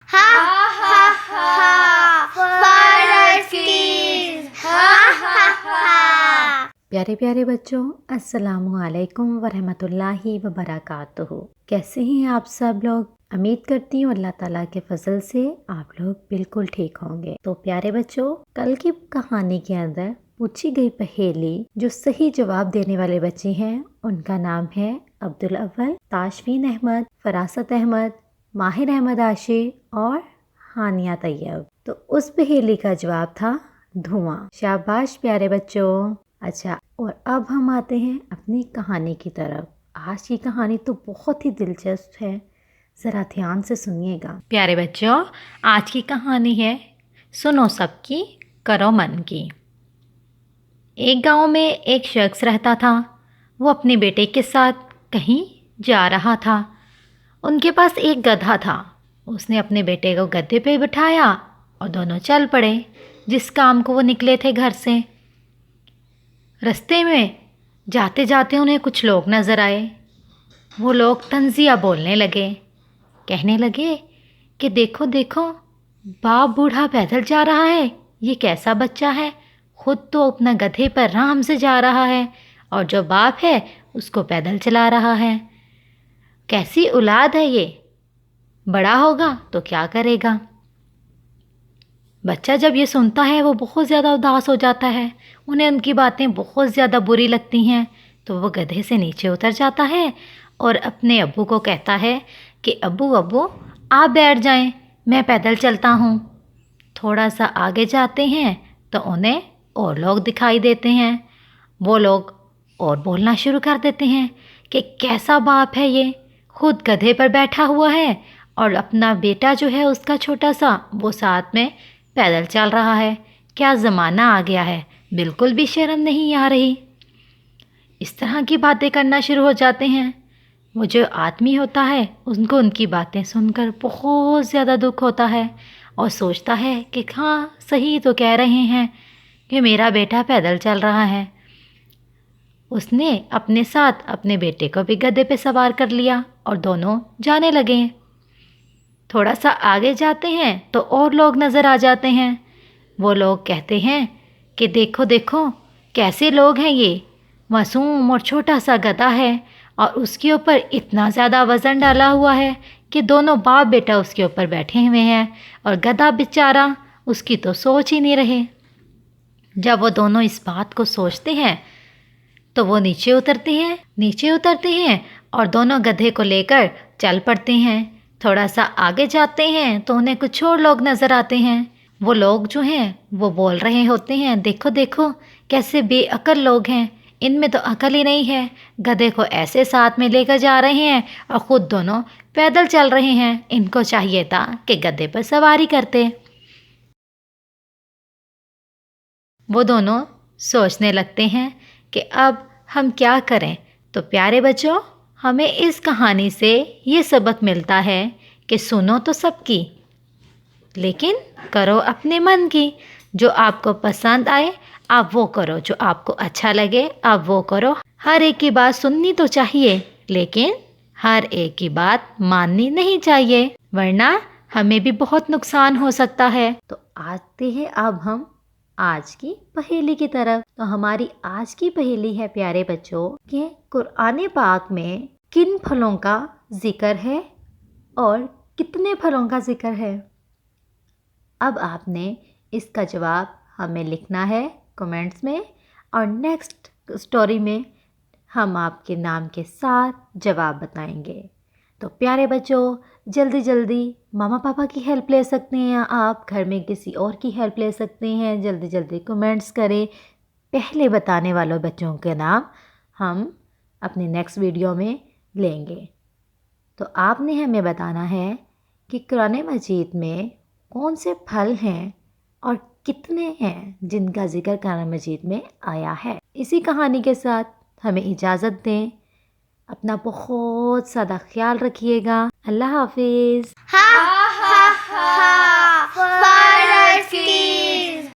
हा हा हा फरस कीज हा हा हा। प्यारे प्यारे बच्चों, अस्सलामुअलैकुम वरहमतुल्लाहि वबरकातुहू। कैसे हैं आप सब लोग? उम्मीद करती हूँ अल्लाह ताला के फजल से आप लोग बिल्कुल ठीक होंगे। तो प्यारे बच्चों, कल की कहानी के अंदर पूछी गई पहेली जो सही जवाब देने वाले बच्चे हैं उनका नाम है अब्दुल अव्वल, ताशफीन अहमद, फरासत अहमद, माहिर अहमद आशी और हानिया तैयब। तो उस पहेली का जवाब था धुआं। शाबाश प्यारे बच्चों। अच्छा, और अब हम आते हैं अपनी कहानी की तरफ। आज की कहानी तो बहुत ही दिलचस्प है, ज़रा ध्यान से सुनिएगा। प्यारे बच्चों, आज की कहानी है सुनो सबकी करो मन की। एक गांव में एक शख्स रहता था। वो अपने बेटे के साथ कहीं जा रहा था। उनके पास एक गधा था। उसने अपने बेटे को गधे पे बिठाया और दोनों चल पड़े जिस काम को वो निकले थे घर से। रास्ते में जाते जाते उन्हें कुछ लोग नज़र आए। वो लोग तंज़िया बोलने लगे, कहने लगे कि देखो देखो, बाप बूढ़ा पैदल जा रहा है, ये कैसा बच्चा है, खुद तो अपना गधे पर आराम से जा रहा है और जो बाप है उसको पैदल चला रहा है। कैसी औलाद है ये, बड़ा होगा तो क्या करेगा। बच्चा जब ये सुनता है वो बहुत ज़्यादा उदास हो जाता है। उन्हें उनकी बातें बहुत ज़्यादा बुरी लगती हैं। तो वो गधे से नीचे उतर जाता है और अपने अब्बू को कहता है कि अब्बू अब्बू आप बैठ जाएं, मैं पैदल चलता हूँ। थोड़ा सा आगे जाते हैं तो उन्हें और लोग दिखाई देते हैं। वो लोग और बोलना शुरू कर देते हैं कि कैसा बाप है ये, खुद गधे पर बैठा हुआ है और अपना बेटा जो है उसका छोटा सा वो साथ में पैदल चल रहा है। क्या ज़माना आ गया है, बिल्कुल भी शर्म नहीं आ रही। इस तरह की बातें करना शुरू हो जाते हैं। वो जो आदमी होता है उनको उनकी बातें सुनकर बहुत ज़्यादा दुख होता है और सोचता है कि हाँ सही तो कह रहे हैं कि मेरा बेटा पैदल चल रहा है। उसने अपने साथ अपने बेटे को भी गधे पे सवार कर लिया और दोनों जाने लगे। थोड़ा सा आगे जाते हैं तो और लोग नज़र आ जाते हैं। वो लोग कहते हैं कि देखो देखो, कैसे लोग हैं ये, मासूम और छोटा सा गधा है और उसके ऊपर इतना ज़्यादा वज़न डाला हुआ है कि दोनों बाप बेटा उसके ऊपर बैठे हुए हैं और गधा बेचारा उसकी तो सोच ही नहीं रहे। जब वो दोनों इस बात को सोचते हैं तो वो नीचे उतरते हैं और दोनों गधे को लेकर चल पड़ते हैं। थोड़ा सा आगे जाते हैं तो उन्हें कुछ और लोग नज़र आते हैं। वो लोग जो हैं वो बोल रहे होते हैं, देखो देखो कैसे बेअक्ल लोग हैं, इनमें तो अकल ही नहीं है, गधे को ऐसे साथ में लेकर जा रहे हैं और ख़ुद दोनों पैदल चल रहे हैं। इनको चाहिए था कि गधे पर सवारी करते। वो दोनों सोचने लगते हैं कि अब हम क्या करें। तो प्यारे बच्चों, हमें इस कहानी से ये सबक मिलता है कि सुनो तो सबकी, लेकिन करो अपने मन की। जो आपको पसंद आए आप वो करो, जो आपको अच्छा लगे आप वो करो। हर एक की बात सुननी तो चाहिए, लेकिन हर एक की बात माननी नहीं चाहिए, वरना हमें भी बहुत नुकसान हो सकता है। तो आते हैं अब हम आज की पहेली की तरफ। तो हमारी आज की पहेली है प्यारे बच्चों कि कुरान पाक में किन फलों का जिक्र है और कितने फलों का जिक्र है। अब आपने इसका जवाब हमें लिखना है कमेंट्स में और नेक्स्ट स्टोरी में हम आपके नाम के साथ जवाब बताएंगे। तो प्यारे बच्चों, जल्दी जल्दी मामा पापा की हेल्प ले सकते हैं, आप घर में किसी और की हेल्प ले सकते हैं। जल्दी जल्दी कमेंट्स करें। पहले बताने वालों बच्चों के नाम हम अपने नेक्स्ट वीडियो में लेंगे। तो आपने हमें बताना है कि कुरान मजीद में कौन से फल हैं और कितने हैं जिनका जिक्र कुरान मजीद में आया है। इसी कहानी के साथ हमें इजाज़त दें। अपना बहुत ज़्यादा ख्याल रखिएगा। अल्लाह हाफिज़। हा हा हा फरस कीज।